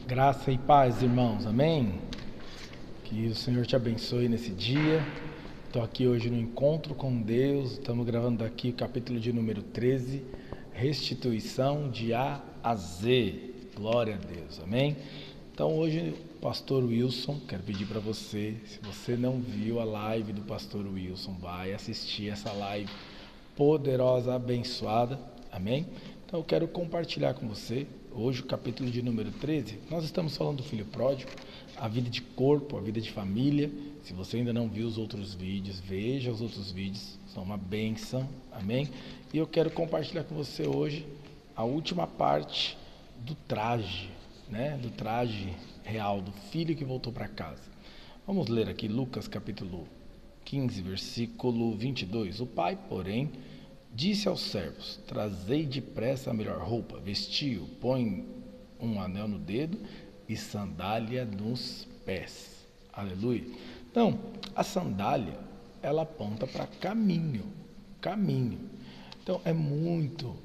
Graça e paz, irmãos, amém? Que o Senhor te abençoe nesse dia. Estou aqui hoje no Encontro com Deus. Estamos gravando aqui o capítulo de número 13, Restituição de A a Z. Glória a Deus, amém? Então hoje o pastor Wilson, quero pedir para você, se você não viu a live do pastor Wilson, vai assistir essa live poderosa, abençoada, amém? Então eu quero compartilhar com você hoje o capítulo de número 13. Nós estamos falando do filho pródigo, a vida de corpo, a vida de família. Se você ainda não viu os outros vídeos, veja os outros vídeos, são uma bênção, amém? E eu quero compartilhar com você hoje a última parte do traje, né? Do traje real do filho que voltou para casa. Vamos ler aqui Lucas capítulo 15, versículo 22. O pai, porém, disse aos servos: trazei depressa a melhor roupa, vestiu, põe um anel no dedo e sandália nos pés. Aleluia. Então, a sandália, ela aponta para caminho. Então, é muito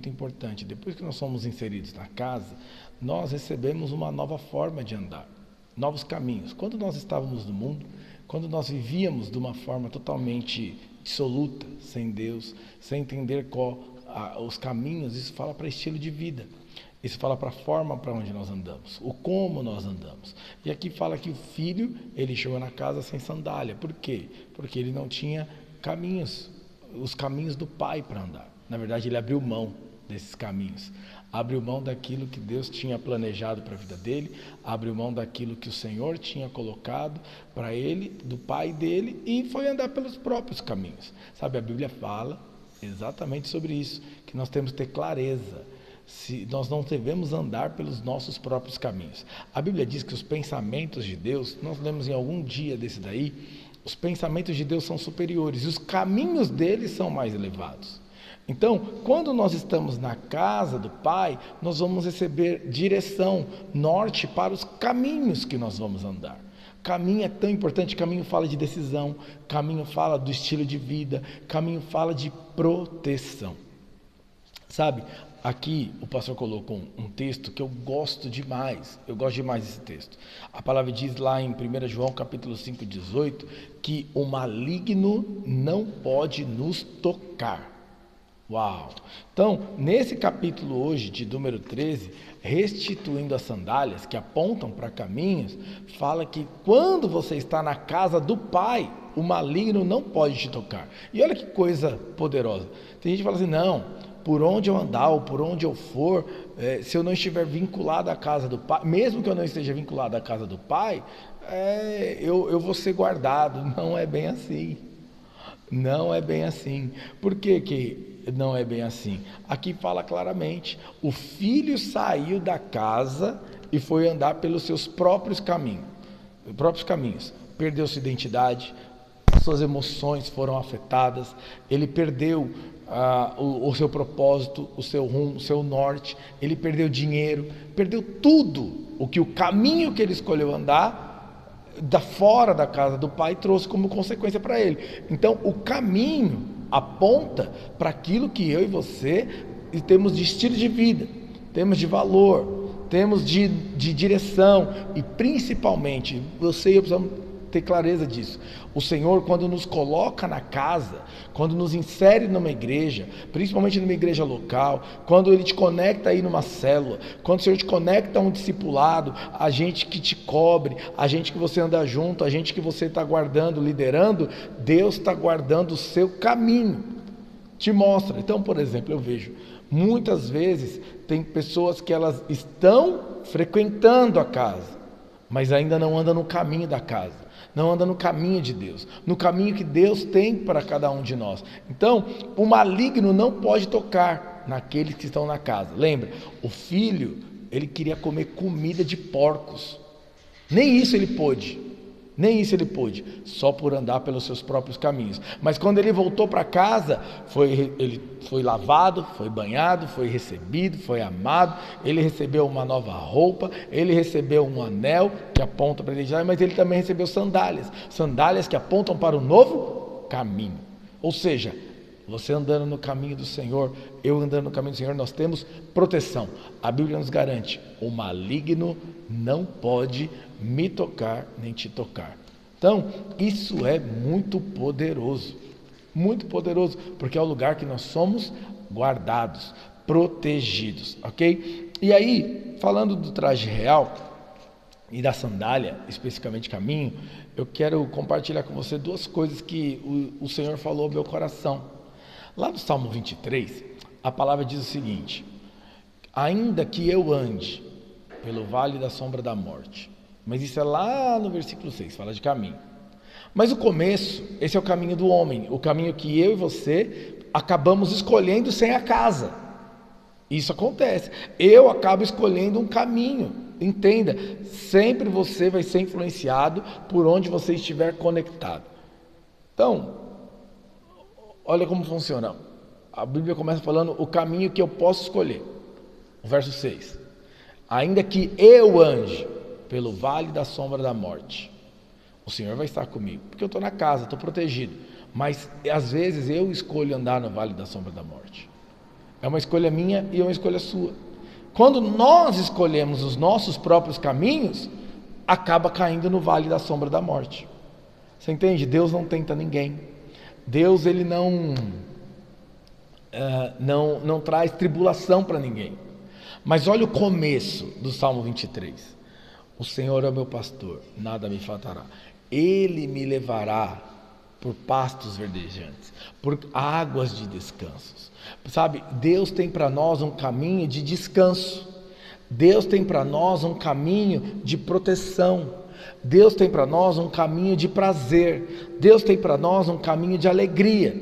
importante. Depois que nós somos inseridos na casa, nós recebemos uma nova forma de andar, novos caminhos. Quando nós estávamos no mundo, quando nós vivíamos de uma forma totalmente dissoluta, sem Deus, sem entender os caminhos, isso fala para estilo de vida. Isso fala para a forma para onde nós andamos, o como nós andamos. E aqui fala que o filho, ele chegou na casa sem sandália. Por quê? Porque ele não tinha caminhos, os caminhos do pai para andar. Na verdade, ele abriu mão desses caminhos. Abriu mão daquilo que Deus tinha planejado para a vida dele, abriu mão daquilo que o Senhor tinha colocado para ele, do pai dele, e foi andar pelos próprios caminhos. Sabe, a Bíblia fala exatamente sobre isso, que nós temos que ter clareza. Nós não devemos andar pelos nossos próprios caminhos. A Bíblia diz que os pensamentos de Deus, nós lemos em algum dia desse daí, os pensamentos de Deus são superiores, e os caminhos dele são mais elevados. Então, quando nós estamos na casa do Pai, nós vamos receber direção, norte para os caminhos que nós vamos andar. Caminho é tão importante, caminho fala de decisão, caminho fala do estilo de vida, caminho fala de proteção. Sabe, aqui o pastor colocou um texto que eu gosto demais desse texto. A palavra diz lá em 1 João capítulo 5,18, que o maligno não pode nos tocar. Uau! Então, nesse capítulo hoje, de número 13, restituindo as sandálias que apontam para caminhos, fala que quando você está na casa do Pai, o maligno não pode te tocar. E olha que coisa poderosa. Tem gente que fala assim, não, por onde eu andar ou por onde eu for, se eu não estiver vinculado à casa do Pai, mesmo que eu não esteja vinculado à casa do Pai, eu vou ser guardado. Não é bem assim. Não é bem assim. Por que não é bem assim? Aqui fala claramente, o filho saiu da casa e foi andar pelos seus próprios caminhos, perdeu sua identidade, suas emoções foram afetadas, ele perdeu o seu propósito, o seu rumo, o seu norte, ele perdeu dinheiro, perdeu tudo, o caminho que ele escolheu andar, fora da casa do pai, trouxe como consequência para ele. Então o caminho aponta para aquilo que eu e você temos de estilo de vida, temos de valor, temos de direção, e principalmente você e eu precisamos ter clareza disso. O Senhor, quando nos coloca na casa, quando nos insere numa igreja, principalmente numa igreja local, quando Ele te conecta aí numa célula, quando o Senhor te conecta a um discipulado, a gente que te cobre, a gente que você anda junto, a gente que você está guardando, liderando, Deus está guardando o seu caminho, te mostra. Então, por exemplo, eu vejo, muitas vezes, tem pessoas que elas estão frequentando a casa, mas ainda não andam no caminho da casa, não anda no caminho de Deus, no caminho que Deus tem para cada um de nós. Então, o maligno não pode tocar naqueles que estão na casa. Lembra, o filho, ele queria comer comida de porcos, nem isso ele pôde, só por andar pelos seus próprios caminhos. Mas quando ele voltou para casa, ele foi lavado, foi banhado, foi recebido, foi amado, ele recebeu uma nova roupa, ele recebeu um anel que aponta para a identidade, mas ele também recebeu sandálias que apontam para o novo caminho. Ou seja, você andando no caminho do Senhor, eu andando no caminho do Senhor, nós temos proteção. A Bíblia nos garante: o maligno não pode me tocar nem te tocar. Então, isso é muito poderoso, porque é o lugar que nós somos guardados, protegidos, ok? E aí, falando do traje real e da sandália, especificamente caminho, eu quero compartilhar com você duas coisas que o Senhor falou ao meu coração. Lá no Salmo 23, a palavra diz o seguinte: ainda que eu ande pelo vale da sombra da morte. Mas isso é lá no versículo 6, fala de caminho. Mas o começo, esse é o caminho do homem, o caminho que eu e você acabamos escolhendo sem a casa. Isso acontece. Eu acabo escolhendo um caminho. Entenda, sempre você vai ser influenciado por onde você estiver conectado. Então, olha como funciona. A Bíblia começa falando o caminho que eu posso escolher. O verso 6. Ainda que eu ande pelo vale da sombra da morte, o Senhor vai estar comigo, porque eu estou na casa, estou protegido. Mas às vezes eu escolho andar no vale da sombra da morte. É uma escolha minha e é uma escolha sua. Quando nós escolhemos os nossos próprios caminhos, acaba caindo no vale da sombra da morte. Você entende? Deus não tenta ninguém. Deus, ele não traz tribulação para ninguém. Mas olha o começo do Salmo 23. O Senhor é o meu pastor, nada me faltará. Ele me levará por pastos verdejantes, por águas de descansos. Sabe, Deus tem para nós um caminho de descanso. Deus tem para nós um caminho de proteção. Deus tem para nós um caminho de prazer. Deus tem para nós um caminho de alegria.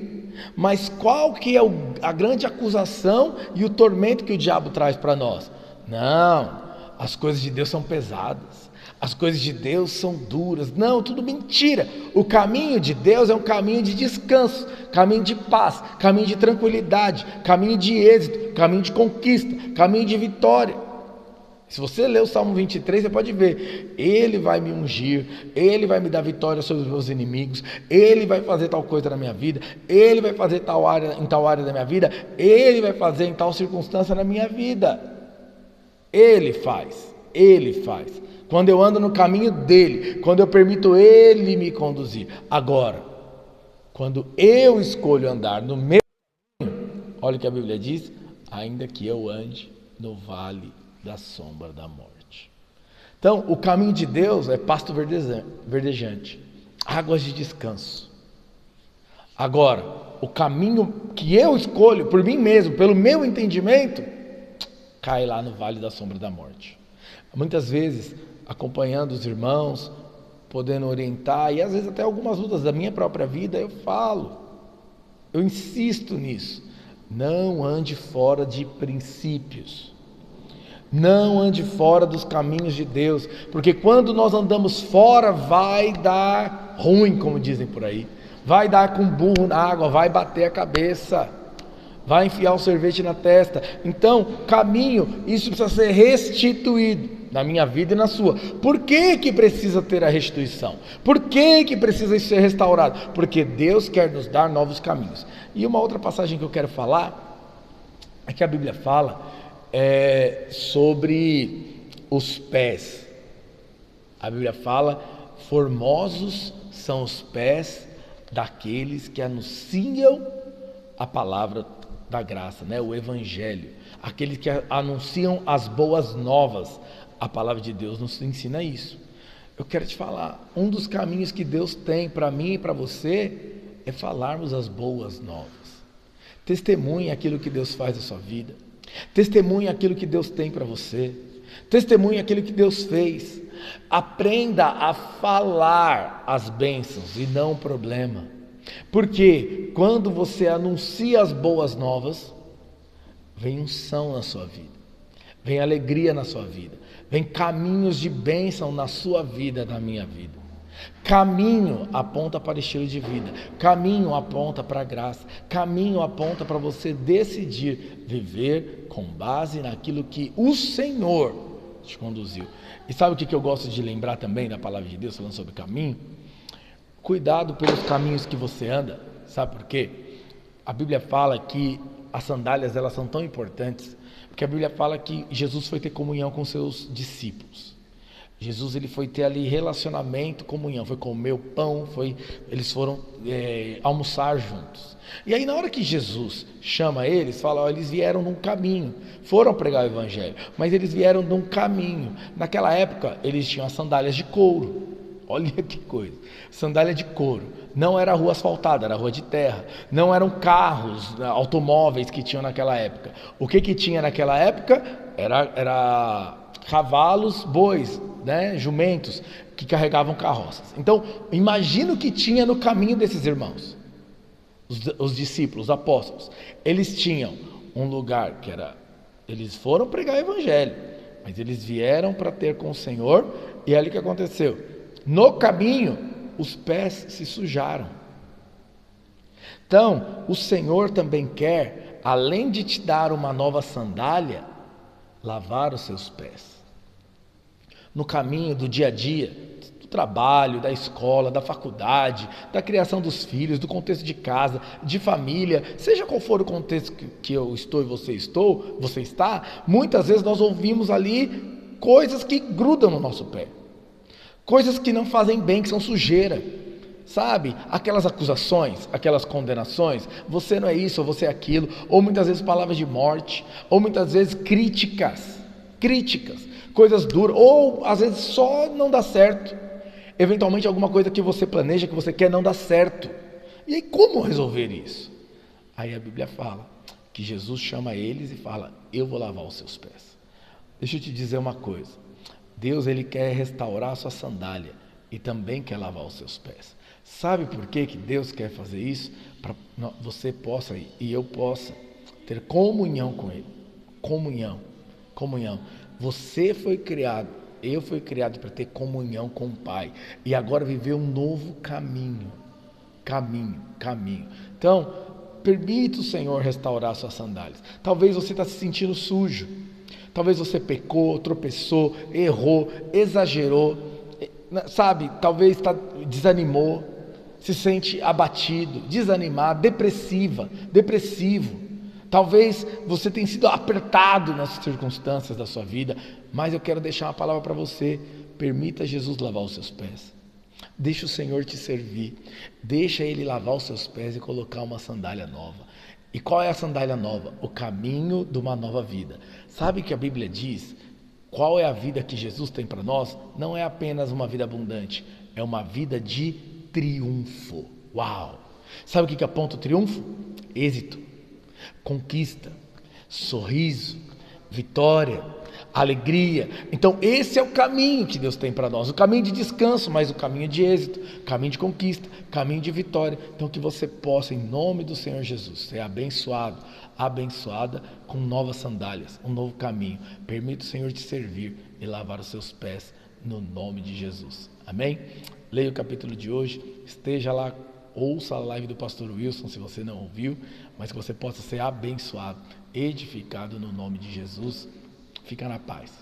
Mas qual que é a grande acusação e o tormento que o diabo traz para nós? Não, as coisas de Deus são pesadas. As coisas de Deus são duras. Não, tudo mentira. O caminho de Deus é um caminho de descanso, caminho de paz, caminho de tranquilidade, caminho de êxito, caminho de conquista, caminho de vitória. Se você ler o Salmo 23, você pode ver: Ele vai me ungir, Ele vai me dar vitória sobre os meus inimigos, Ele vai fazer tal coisa na minha vida, Ele vai fazer em tal área da minha vida, Ele vai fazer em tal circunstância na minha vida. Ele faz. Quando eu ando no caminho dele, quando eu permito ele me conduzir. Agora, quando eu escolho andar no meu caminho, olha o que a Bíblia diz: ainda que eu ande no vale da sombra da morte. Então, o caminho de Deus é pasto verdejante, águas de descanso. Agora, o caminho que eu escolho por mim mesmo, pelo meu entendimento, cai lá no vale da sombra da morte. Muitas vezes, acompanhando os irmãos, podendo orientar, e às vezes até algumas lutas da minha própria vida, eu insisto nisso: não ande fora de princípios, não ande fora dos caminhos de Deus, porque quando nós andamos fora, vai dar ruim, como dizem por aí, vai dar com burro na água, vai bater a cabeça, vai enfiar o sorvete na testa. Então, caminho, isso precisa ser restituído na minha vida e na sua. Por que precisa ter a restituição? Por que precisa ser restaurado? Porque Deus quer nos dar novos caminhos. E uma outra passagem que eu quero falar é que a Bíblia fala sobre os pés. A Bíblia fala: formosos são os pés daqueles que anunciam a palavra da graça, o Evangelho, aqueles que anunciam as boas novas. A palavra de Deus nos ensina isso. Eu quero te falar, um dos caminhos que Deus tem para mim e para você é falarmos as boas novas. Testemunhe aquilo que Deus faz na sua vida, testemunhe aquilo que Deus tem para você, testemunhe aquilo que Deus fez. Aprenda a falar as bênçãos e não o problema, porque quando você anuncia as boas novas, vem unção na sua vida, vem alegria na sua vida, vem caminhos de bênção na sua vida, na minha vida. Caminho aponta para estilo de vida, caminho aponta para a graça, caminho aponta para você decidir viver com base naquilo que o Senhor te conduziu. E sabe o que eu gosto de lembrar também da palavra de Deus, falando sobre caminho? Cuidado pelos caminhos que você anda. Sabe por quê? a Bíblia fala que as sandálias elas são tão importantes, porque a Bíblia fala que Jesus foi ter comunhão com seus discípulos. Jesus ele foi ter ali relacionamento, comunhão, foi comer o pão, eles foram almoçar juntos. E aí na hora que Jesus chama eles, fala, ó, eles vieram num caminho, foram pregar o evangelho, mas eles vieram num caminho. Naquela época eles tinham as sandálias de couro, olha que coisa, sandália de couro, não era rua asfaltada, era rua de terra, não eram carros, automóveis que tinham naquela época. O que tinha naquela época era cavalos, bois, né, jumentos que carregavam carroças. Então, imagina o que tinha no caminho desses irmãos, os discípulos, os apóstolos. Eles tinham um lugar que era, eles foram pregar o evangelho, mas eles vieram para ter com o Senhor, e ali que aconteceu. No caminho, os pés se sujaram. Então, o Senhor também quer, além de te dar uma nova sandália, lavar os seus pés. No caminho do dia a dia, do trabalho, da escola, da faculdade, da criação dos filhos, do contexto de casa, de família, seja qual for o contexto que eu estou e você está, muitas vezes nós ouvimos ali coisas que grudam no nosso pé, coisas que não fazem bem, que são sujeira, sabe? Aquelas acusações, aquelas condenações, você não é isso, ou você é aquilo, ou muitas vezes palavras de morte, ou muitas vezes críticas, coisas duras, ou às vezes só não dá certo, eventualmente alguma coisa que você planeja, que você quer, não dá certo. E aí como resolver isso? Aí a Bíblia fala que Jesus chama eles e fala, eu vou lavar os seus pés. Deixa eu te dizer uma coisa, Deus ele quer restaurar a sua sandália e também quer lavar os seus pés. Sabe por que Deus quer fazer isso? Para você possa e eu possa ter comunhão com Ele. Comunhão. Você foi criado, eu fui criado para ter comunhão com o Pai. E agora viver um novo caminho. Então, permita o Senhor restaurar suas sandálias. Talvez você está se sentindo sujo. Talvez você pecou, tropeçou, errou, exagerou. Sabe, talvez desanimou, se sente abatido, desanimado, depressivo. Talvez você tenha sido apertado nas circunstâncias da sua vida, mas eu quero deixar uma palavra para você. Permita Jesus lavar os seus pés. Deixa o Senhor te servir. Deixa Ele lavar os seus pés e colocar uma sandália nova. E qual é a sandália nova? O caminho de uma nova vida. Sabe que a Bíblia diz? Qual é a vida que Jesus tem para nós? Não é apenas uma vida abundante, é uma vida de triunfo. Uau! Sabe o que aponta o triunfo? Êxito, conquista, sorriso, vitória, alegria. Então esse é o caminho que Deus tem para nós, o caminho de descanso, mas o caminho de êxito, caminho de conquista, caminho de vitória. Então que você possa, em nome do Senhor Jesus, ser abençoado, abençoada com novas sandálias, um novo caminho. Permita o Senhor te servir e lavar os seus pés no nome de Jesus. Amém? Leia o capítulo de hoje, esteja lá, ouça a live do pastor Wilson, se você não ouviu, mas que você possa ser abençoado, edificado no nome de Jesus. Fica na paz.